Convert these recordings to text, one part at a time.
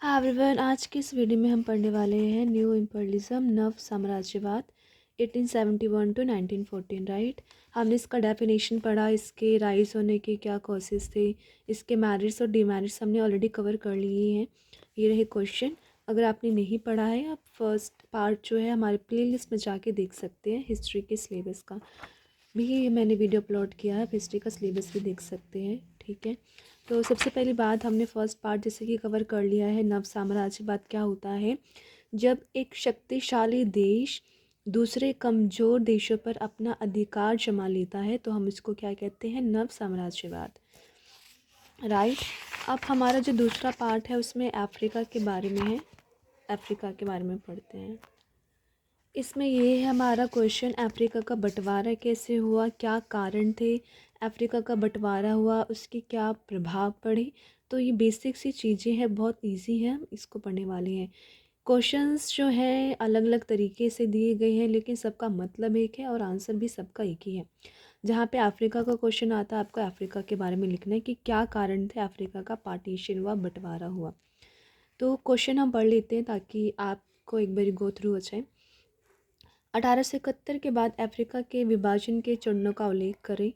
हाँ एवरीवन, आज की इस वीडियो में हम पढ़ने वाले हैं न्यू इम्पीरियलिज्म, नव साम्राज्यवाद 1871 टू 1914। राइट। हमने इसका डेफिनेशन पढ़ा, इसके राइज होने के क्या कॉजेस थे, इसके मेरिट्स और डिमेरिट्स हमने ऑलरेडी कवर कर लिए हैं। ये रहे क्वेश्चन। अगर आपने नहीं पढ़ा है, आप फर्स्ट पार्ट जो है हमारे प्लेलिस्ट में जाके देख सकते हैं। हिस्ट्री के सिलेबस का भी मैंने वीडियो अपलोड किया है, आप हिस्ट्री का सिलेबस भी देख सकते हैं। ठीक है, तो सबसे पहली बात हमने फर्स्ट पार्ट जैसे कि कवर कर लिया है, नव साम्राज्यवाद क्या होता है। जब एक शक्तिशाली देश दूसरे कमज़ोर देशों पर अपना अधिकार जमा लेता है तो हम इसको क्या कहते हैं, नव साम्राज्यवाद। राइट। अब हमारा जो दूसरा पार्ट है उसमें अफ्रीका के बारे में है, अफ्रीका के बारे में पढ़ते हैं। इसमें ये है हमारा क्वेश्चन, अफ्रीका का बंटवारा कैसे हुआ, क्या कारण थे अफ्रीका का बंटवारा हुआ, उसके क्या प्रभाव पड़े। तो ये बेसिक सी चीज़ें हैं, बहुत इजी है, हम इसको पढ़ने वाले हैं। क्वेश्चंस जो है अलग अलग तरीके से दिए गए हैं, लेकिन सबका मतलब एक है और आंसर भी सबका एक ही है। जहाँ पे अफ्रीका का क्वेश्चन आता है, आपको अफ्रीका के बारे में लिखना है कि क्या कारण थे अफ्रीका का पार्टीशन हुआ, बंटवारा हुआ। तो क्वेश्चन हम पढ़ लेते हैं ताकि आपको एक बार गो थ्रू हो जाए। 1871 के बाद अफ्रीका के विभाजन के चरणों का उल्लेख करें।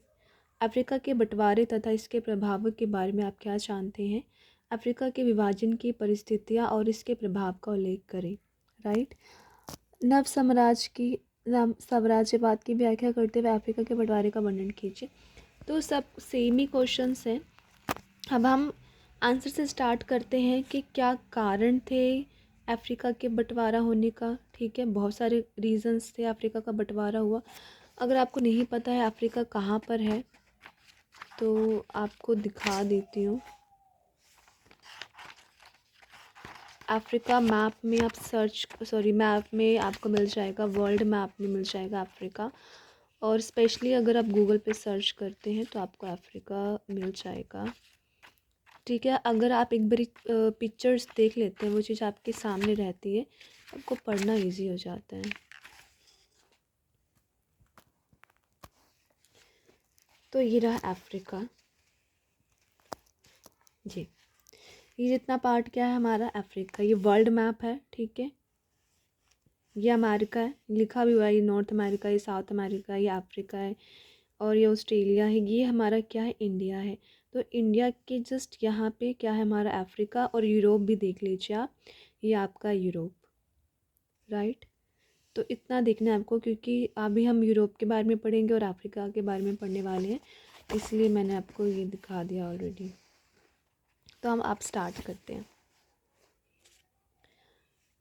अफ्रीका के बंटवारे तथा इसके प्रभावों के बारे में आप क्या जानते हैं। अफ्रीका के विभाजन की परिस्थितियाँ और इसके प्रभाव का उल्लेख करें। राइट। नव साम्राज्यवाद की व्याख्या करते हुए अफ्रीका के बंटवारे का वर्णन कीजिए। तो सब सेम ही क्वेश्चंस हैं। अब हम आंसर से स्टार्ट करते हैं कि क्या कारण थे अफ्रीका के बंटवारा होने का। ठीक है, बहुत सारे रीजंस थे अफ्रीका का बंटवारा हुआ। अगर आपको नहीं पता है अफ्रीका कहाँ पर है तो आपको दिखा देती हूँ। अफ्रीका मैप में आप मैप में आपको मिल जाएगा, वर्ल्ड मैप में मिल जाएगा अफ्रीका। और स्पेशली अगर आप गूगल पे सर्च करते हैं तो आपको अफ्रीका मिल जाएगा। ठीक है, अगर आप एक बारी पिक्चर्स देख लेते हैं, वो चीज़ आपके सामने रहती है, आपको पढ़ना इजी हो जाता है। तो ये रहा अफ्रीका जी। ये जितना पार्ट क्या है हमारा अफ्रीका, ये वर्ल्ड मैप है। ठीक है, ये अमेरिका है, लिखा भी हुआ है, ये नॉर्थ अमेरिका, ये साउथ अमेरिका, ये अफ्रीका है और ये ऑस्ट्रेलिया है। ये हमारा क्या है, इंडिया है। तो इंडिया के जस्ट यहाँ पे क्या है हमारा अफ्रीका, और यूरोप भी देख लीजिए आप, ये आपका यूरोप। राइट। तो इतना देखना है आपको, क्योंकि अभी हम यूरोप के बारे में पढ़ेंगे और अफ्रीका के बारे में पढ़ने वाले हैं, इसलिए मैंने आपको ये दिखा दिया ऑलरेडी। तो हम आप स्टार्ट करते हैं।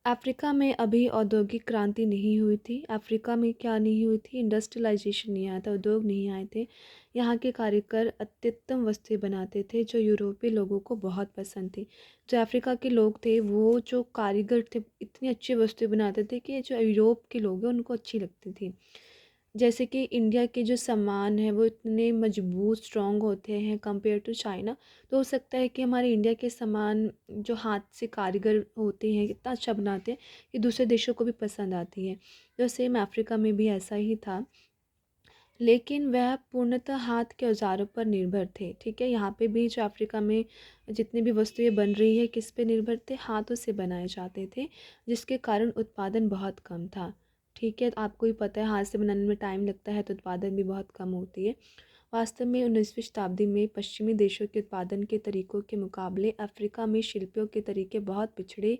अफ्रीका में अभी औद्योगिक क्रांति नहीं हुई थी। अफ्रीका में क्या नहीं हुई थी, इंडस्ट्रियलाइजेशन नहीं आया था, उद्योग नहीं आए थे। यहाँ के कारीगर अत्युत्तम वस्तुएं बनाते थे जो यूरोपीय लोगों को बहुत पसंद थी। जो अफ्रीका के लोग थे, वो जो कारीगर थे, इतनी अच्छी वस्तुएं बनाते थे कि जो यूरोप के लोग हैं उनको अच्छी लगती थी। जैसे कि इंडिया के जो सामान है वो इतने मजबूत स्ट्रॉन्ग होते हैं कंपेयर टू चाइना। तो हो सकता है कि हमारे इंडिया के सामान जो हाथ से कारीगर होते हैं इतना अच्छा बनाते हैं कि दूसरे देशों को भी पसंद आती है। तो सेम अफ्रीका में भी ऐसा ही था, लेकिन वह पूर्णतः हाथ के औजारों पर निर्भर थे। ठीक है, यहाँ पे भी जो अफ्रीका में जितनी भी वस्तुएं बन रही है किस पे निर्भर थे, हाथों से बनाए जाते थे, जिसके कारण उत्पादन बहुत कम था। ठीक है, तो आपको ही पता है हाथ से बनाने में टाइम लगता है तो उत्पादन भी बहुत कम होती है। वास्तव में 19वीं शताब्दी में पश्चिमी देशों के उत्पादन के तरीकों के मुकाबले अफ्रीका में शिल्पियों के तरीके बहुत पिछड़े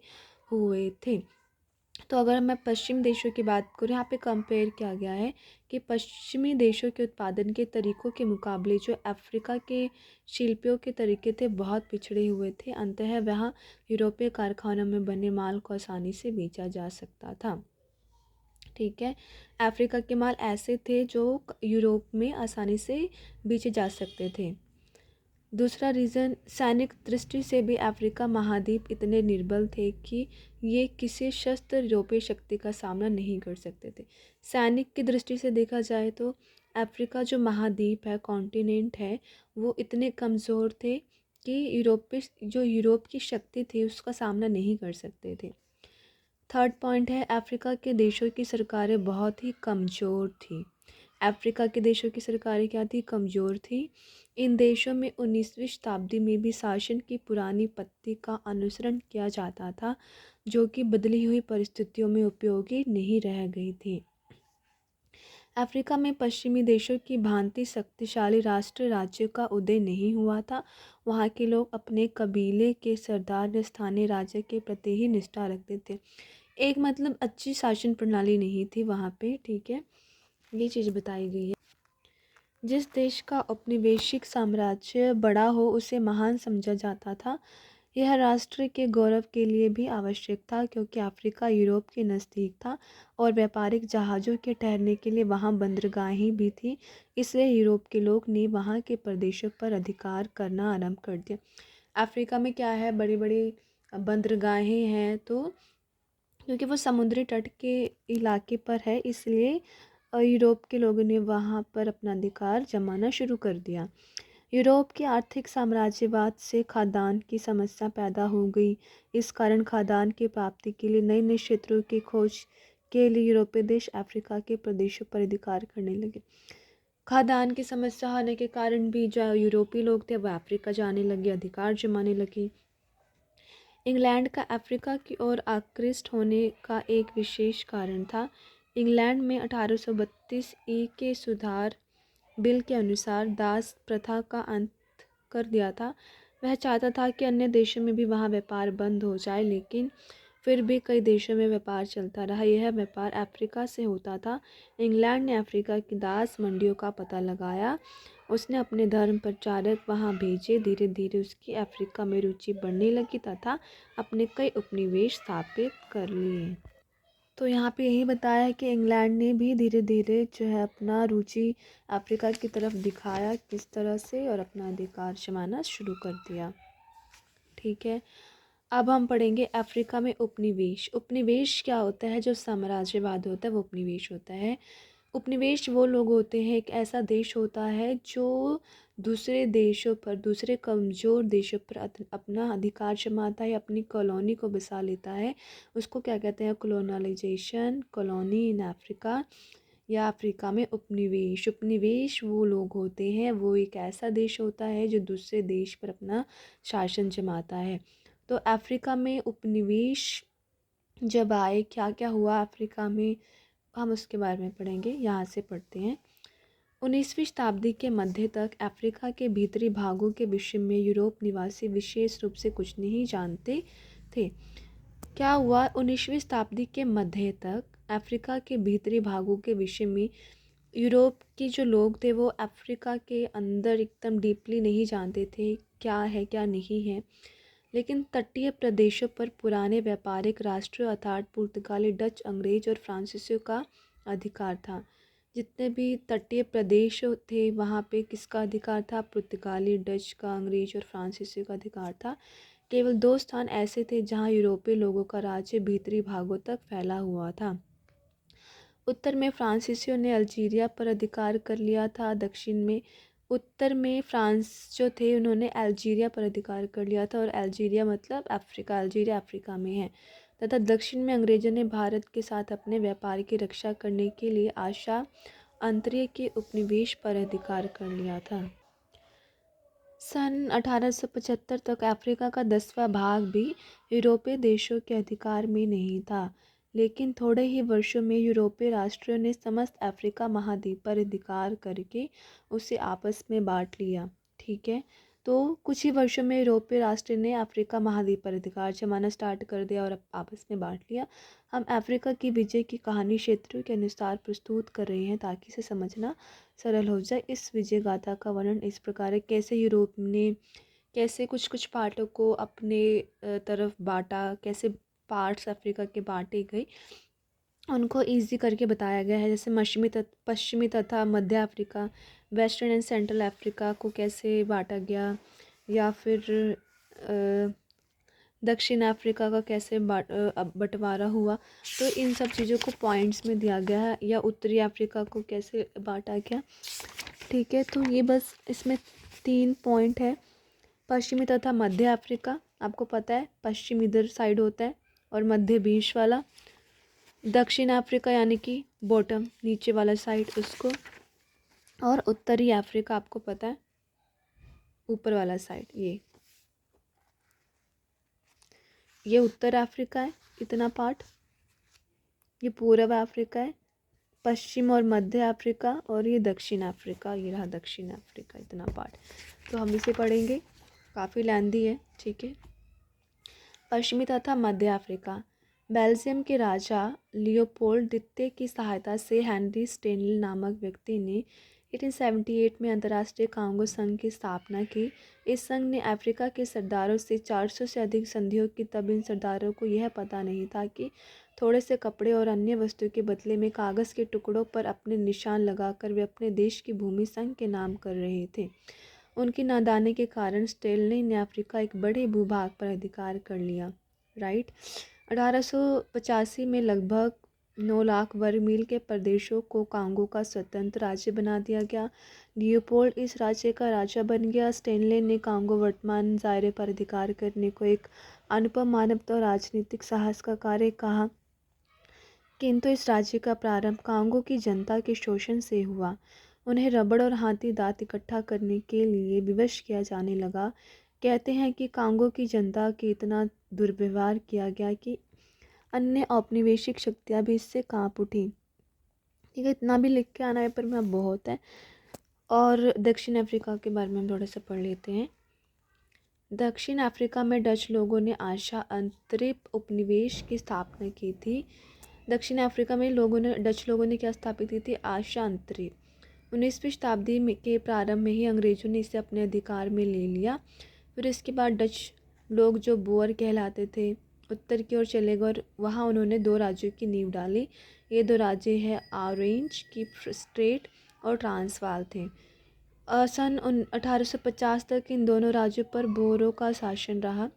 हुए थे। तो अगर मैं पश्चिमी देशों की बात करूँ, यहाँ पे कंपेयर किया गया है कि पश्चिमी देशों के उत्पादन के तरीकों के मुकाबले जो अफ्रीका के शिल्पियों के तरीके थे बहुत पिछड़े हुए थे। अंततः वहाँ यूरोपीय कारखानों में बने माल को आसानी से बेचा जा सकता था। ठीक है, अफ्रीका के माल ऐसे थे जो यूरोप में आसानी से बेचे जा सकते थे। दूसरा रीज़न, सैनिक दृष्टि से भी अफ्रीका महाद्वीप इतने निर्बल थे कि ये किसी शस्त्र यूरोपीय शक्ति का सामना नहीं कर सकते थे। सैनिक की दृष्टि से देखा जाए तो अफ्रीका जो महाद्वीप है, कॉन्टिनेंट है, वो इतने कमज़ोर थे कि यूरोप की शक्ति थी उसका सामना नहीं कर सकते थे। थर्ड पॉइंट है, अफ्रीका के देशों की सरकारें बहुत ही कमज़ोर थी। अफ्रीका के देशों की सरकारें क्या थी, कमज़ोर थी। इन देशों में 19वीं शताब्दी में भी शासन की पुरानी पद्धति का अनुसरण किया जाता था, जो कि बदली हुई परिस्थितियों में उपयोगी नहीं रह गई थी। अफ्रीका में पश्चिमी देशों की भांति शक्तिशाली राष्ट्र राज्य का उदय नहीं हुआ था। वहाँ के लोग अपने कबीले के सरदार या स्थानीय राजा के प्रति ही निष्ठा रखते थे। एक मतलब अच्छी शासन प्रणाली नहीं थी वहाँ पे, ठीक है, ये चीज़ बताई गई है। जिस देश का औपनिवेशिक साम्राज्य बड़ा हो उसे महान समझा जाता था। यह राष्ट्र के गौरव के लिए भी आवश्यक था, क्योंकि अफ्रीका यूरोप के नज़दीक था और व्यापारिक जहाज़ों के ठहरने के लिए वहाँ बंदरगाहें भी थी। इसलिए यूरोप के लोग ने वहाँ के प्रदेशों पर अधिकार करना आरंभ कर दिया। अफ्रीका में क्या है, बड़ी बड़ी बंदरगाहें हैं, तो क्योंकि वो समुद्री तट के इलाके पर है, इसलिए यूरोप के लोगों ने वहाँ पर अपना अधिकार जमाना शुरू कर दिया। यूरोप के आर्थिक साम्राज्यवाद से खाद्यान्न की समस्या पैदा हो गई। इस कारण खाद्यान्न की प्राप्ति के लिए नए नए क्षेत्रों की खोज के लिए यूरोपीय देश अफ्रीका के प्रदेशों पर अधिकार करने लगे। खाद्यान्न की समस्या होने के कारण भी जो यूरोपीय लोग थे वह अफ्रीका जाने लगे, अधिकार जमाने लगे। इंग्लैंड का अफ्रीका की ओर आकृष्ट होने का एक विशेष कारण था। इंग्लैंड में 1832 ई के सुधार बिल के अनुसार दास प्रथा का अंत कर दिया था। वह चाहता था कि अन्य देशों में भी वहाँ व्यापार बंद हो जाए, लेकिन फिर भी कई देशों में व्यापार चलता रहा। यह व्यापार अफ्रीका से होता था। इंग्लैंड ने अफ्रीका की दास मंडियों का पता लगाया। उसने अपने धर्म प्रचारक वहाँ भेजे। धीरे धीरे उसकी अफ्रीका में रुचि बढ़ने लगी तथा अपने कई उपनिवेश स्थापित कर लिए। तो यहाँ पे यही बताया है कि इंग्लैंड ने भी धीरे धीरे जो है अपना रुचि अफ्रीका की तरफ दिखाया किस तरह से, और अपना अधिकार जमाना शुरू कर दिया। ठीक है, अब हम पढ़ेंगे अफ्रीका में उपनिवेश। उपनिवेश क्या होता है, जो साम्राज्यवाद होता है वो उपनिवेश होता है। उपनिवेश वो लोग होते हैं, एक ऐसा देश होता है जो दूसरे देशों पर, दूसरे कमज़ोर देशों पर अपना अधिकार जमाता है, अपनी कॉलोनी को बसा लेता है। उसको क्या कहते हैं, कॉलोनलाइजेशन, कॉलोनी इन अफ्रीका या अफ्रीका में उपनिवेश। उपनिवेश वो लोग होते हैं, वो एक ऐसा देश होता है जो दूसरे देश पर अपना शासन जमाता है। तो अफ्रीका में उपनिवेश जब आए, क्या क्या हुआ अफ्रीका में, हम उसके बारे में पढ़ेंगे। यहाँ से पढ़ते हैं। 19वीं शताब्दी के मध्य तक अफ्रीका के भीतरी भागों के विषय में यूरोप निवासी विशेष रूप से कुछ नहीं जानते थे। क्या हुआ, 19वीं शताब्दी के मध्य तक अफ्रीका के भीतरी भागों के विषय में यूरोप के जो लोग थे वो अफ्रीका के अंदर एकदम डीपली नहीं जानते थे क्या है क्या नहीं है। लेकिन तटीय प्रदेशों पर पुराने व्यापारिक राष्ट्रों अर्थात पुर्तगाली, डच, अंग्रेज और फ्रांसीसियों का अधिकार था। जितने भी तटीय प्रदेश थे वहाँ पे किसका अधिकार था, पुर्तगाली, डच का, अंग्रेज और फ्रांसीसियों का अधिकार था। केवल 2 स्थान ऐसे थे जहाँ यूरोपीय लोगों का राज्य भीतरी भागों तक फैला हुआ था। उत्तर में फ्रांसीसियों ने अल्जीरिया पर अधिकार कर लिया था। दक्षिण में, उत्तर में फ्रांस जो थे उन्होंने अल्जीरिया पर अधिकार कर लिया था, और अल्जीरिया मतलब अफ्रीका, अल्जीरिया अफ्रीका में है। तथा दक्षिण में अंग्रेजों ने भारत के साथ अपने व्यापार की रक्षा करने के लिए आशा अंतरीय के उपनिवेश पर अधिकार कर लिया था। सन 1875 तक अफ्रीका का 10वां भाग भी यूरोपीय देशों के अधिकार में नहीं था, लेकिन थोड़े ही वर्षों में यूरोपीय राष्ट्रों ने समस्त अफ्रीका महाद्वीप पर अधिकार करके उसे आपस में बांट लिया। ठीक है, तो कुछ ही वर्षों में यूरोपीय राष्ट्र ने अफ्रीका महाद्वीप पर अधिकार जमाना स्टार्ट कर दिया और आपस में बांट लिया। हम अफ्रीका की विजय की कहानी क्षेत्रों के अनुसार प्रस्तुत कर रहे हैं ताकि इसे समझना सरल हो जाए। इस विजय गाथा का वर्णन इस प्रकार है, कैसे यूरोप ने कैसे कुछ कुछ पार्टों को अपने तरफ बांटा, कैसे पार्ट्स अफ्रीका के बांटे गए, उनको इजी करके बताया गया है। जैसे पश्चिमी तथा मध्य Africa, western and central Africa को कैसे बांटा गया, या फिर दक्षिण अफ्रीका का कैसे बंटवारा हुआ। तो इन सब चीज़ों को पॉइंट्स में दिया गया है, या उत्तरी अफ्रीका को कैसे बांटा गया। ठीक है, तो ये बस इसमें 3 पॉइंट है। पश्चिमी तथा मध्य अफ्रीका, आपको पता है पश्चिम इधर साइड होता है और मध्य बीच वाला। दक्षिण अफ्रीका यानी कि बॉटम नीचे वाला साइड, उसको और उत्तरी अफ्रीका आपको पता है, ऊपर वाला साइड ये उत्तर अफ्रीका है, इतना पार्ट। ये पूर्व अफ्रीका है, पश्चिम और मध्य अफ्रीका, और ये दक्षिण अफ्रीका, ये रहा दक्षिण अफ्रीका, इतना पार्ट। तो हम इसे पढ़ेंगे, काफ़ी लेंदी है, ठीक है। पश्चिमी तथा मध्य अफ्रीका। बेल्जियम के राजा लियोपोल्ड द्वितीय की सहायता से हेनरी स्टेनली नामक व्यक्ति ने 1878 में अंतर्राष्ट्रीय कांगो संघ की स्थापना की। इस संघ ने अफ्रीका के सरदारों से 400 से अधिक संधियों की। तब इन सरदारों को यह पता नहीं था कि थोड़े से कपड़े और अन्य वस्तु के बदले में कागज़ के टुकड़ों पर अपने निशान लगाकर वे अपने देश की भूमि संघ के नाम कर रहे थे। उनकी नादानी के कारण स्टेनली ने अफ्रीका एक बड़े भूभाग पर अधिकार कर लिया। राइट। 1885 में लगभग 9 लाख वर्ग मील के प्रदेशों को कांगो का स्वतंत्र राज्य बना दिया गया। लियोपोल्ड इस राज्य का राजा बन गया। स्टेनले ने कांगो वर्तमान जायरे पर अधिकार करने को एक अनुपम मानवता और राजनीतिक साहस का कार्य कहा, किंतु इस राज्य का प्रारंभ कांगो की जनता के शोषण से हुआ। उन्हें रबड़ और हाथी दांत इकट्ठा करने के लिए विवश किया जाने लगा। कहते हैं कि कांगो की जनता के इतना दुर्व्यवहार किया गया कि अन्य औपनिवेशिक शक्तियाँ भी इससे कांप उठी। ठीक है, इतना भी लिख के आना है पर मैं बहुत है। और दक्षिण अफ्रीका के बारे में हम थोड़ा सा पढ़ लेते हैं। दक्षिण अफ्रीका में डच लोगों ने आशा अंतरिम उपनिवेश की स्थापना की थी। दक्षिण अफ्रीका में डच लोगों ने क्या स्थापित की थी? आशा अंतरिम। 19वीं शताब्दी के प्रारंभ में ही अंग्रेज़ों ने इसे अपने अधिकार में ले लिया। फिर इसके बाद डच लोग जो बोअर कहलाते थे उत्तर की ओर चले गए और वहाँ उन्होंने 2 राज्यों की नींव डाली। ये 2 राज्य हैं ऑरेंज की स्ट्रेट और ट्रांसवाल थे। सन 1850 तक इन दोनों राज्यों पर बोरों का शासन रहा।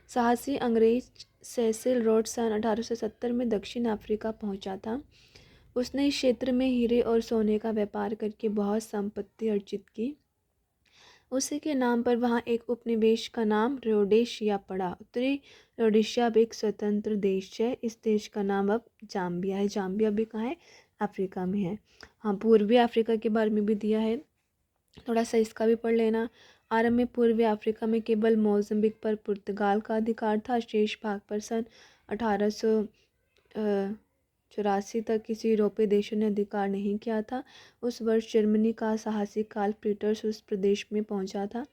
साहसी अंग्रेज सेसिल रोड सन 1870 में दक्षिण अफ्रीका पहुंचा था। उसने इस क्षेत्र में हीरे और सोने का व्यापार करके बहुत संपत्ति अर्जित की। उसी के नाम पर वहाँ एक उपनिवेश का नाम रोडेशिया पड़ा। उत्तरी रोडेशिया अब एक स्वतंत्र देश है। इस देश का नाम अब जाम्बिया है। जाम्बिया भी कहाँ है? अफ्रीका में है। हाँ, पूर्वी अफ्रीका के बारे में भी दिया है, थोड़ा सा इसका भी पढ़ लेना। आरंभ में पूर्वी अफ्रीका में केवल मोज़म्बिक पर पुर्तगाल का अधिकार था। शेष भाग पर सन 1884 तक किसी यूरोपीय देशों ने अधिकार नहीं किया था। उस वर्ष जर्मनी का साहसी कार्ल पीटर्स उस प्रदेश में पहुंचा था।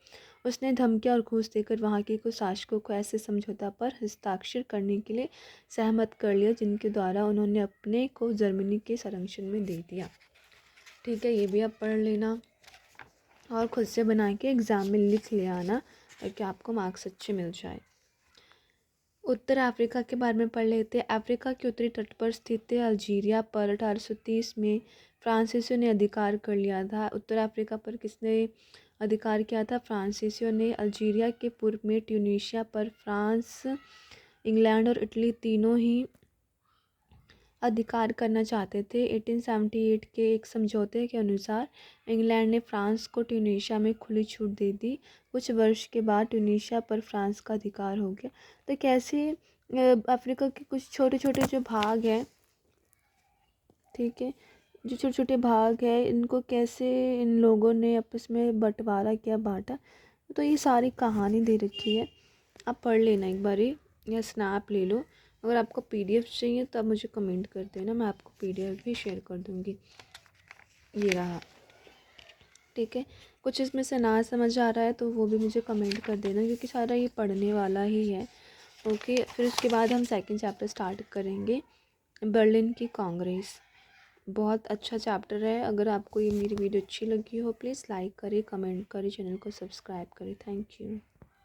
उसने धमकियां और घूस देकर वहां के कुछ शासकों को ऐसे समझौता पर हस्ताक्षर करने के लिए सहमत कर लिया जिनके द्वारा उन्होंने अपने को जर्मनी के संरक्षण में दे दिया। ठीक है, ये भी आप पढ़ लेना और खुद से बना के एग्ज़ाम में लिख ले आना ताकि आपको मार्क्स अच्छे मिल जाए। उत्तर अफ्रीका के बारे में पढ़ लेते हैं। अफ्रीका के उत्तरी तट पर स्थित अल्जीरिया पर 1830 में फ्रांसीसियों ने अधिकार कर लिया था। उत्तर अफ्रीका पर किसने अधिकार किया था? फ्रांसीसियों ने। अल्जीरिया के पूर्व में ट्यूनीशिया पर फ्रांस, इंग्लैंड और इटली तीनों ही अधिकार करना चाहते थे। 1878 के एक समझौते के अनुसार इंग्लैंड ने फ्रांस को ट्यूनीशिया में खुली छूट दे दी। कुछ वर्ष के बाद ट्यूनीशिया पर फ्रांस का अधिकार हो गया। तो कैसे अफ्रीका के कुछ छोटे छोटे जो भाग हैं, ठीक है, जो छोटे छोटे भाग हैं, इनको कैसे इन लोगों ने आपस में बंटवारा किया, बांटा, तो ये सारी कहानी दे रखी है। आप पढ़ लेना एक बारी या स्नैप ले लो। अगर आपको पीडीएफ चाहिए तो आप मुझे कमेंट कर देना, मैं आपको पीडीएफ भी शेयर कर दूँगी। ये रहा, ठीक है। कुछ इसमें से ना समझ आ रहा है तो वो भी मुझे कमेंट कर देना क्योंकि सारा ये पढ़ने वाला ही है। ओके, फिर उसके बाद हम सेकंड चैप्टर स्टार्ट करेंगे, बर्लिन की कांग्रेस। बहुत अच्छा चैप्टर है। अगर आपको ये मेरी वीडियो अच्छी लगी हो प्लीज़ लाइक करें, कमेंट करें, चैनल को सब्सक्राइब करें। Thank you.